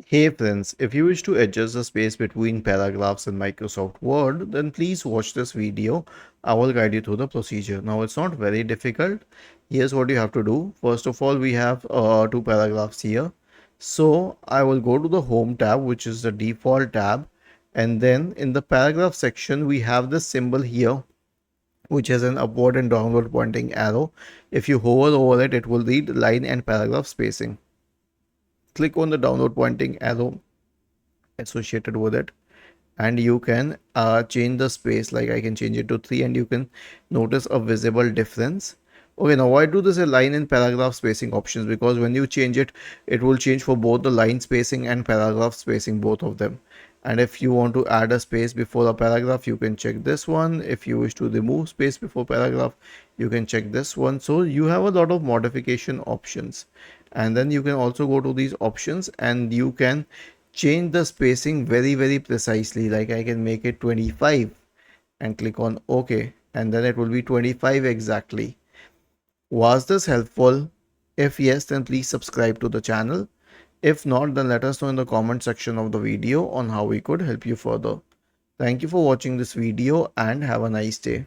Hey friends, if you wish to adjust the space between paragraphs in Microsoft Word, then please watch this video. I will guide you through the procedure. Now, it's not very difficult. Here's what you have to do. First of all, we have two paragraphs here. So, I will go to the Home tab, which is the default tab. And then in the paragraph section, we have this symbol here, which has an upward and downward pointing arrow. If you hover over it, it will read line and paragraph spacing. Click on the downward pointing arrow associated with it, and you can change the space. Like I can change it to 3 and you can notice a visible difference. Okay, now why do this a line and paragraph spacing options? Because when you change it, it will change for both the line spacing and paragraph spacing, both of them. And if you want to add a space before a paragraph, you can check this one. If you wish to remove space before paragraph, you can check this one. So you have a lot of modification options, and then you can also go to these options and you can change the spacing very precisely. Like I can make it 25 and click on OK, and then it will be 25 exactly. Was this helpful? If yes, then please subscribe to the channel. If not, then let us know in the comment section of the video on how we could help you further. Thank you for watching this video and have a nice day.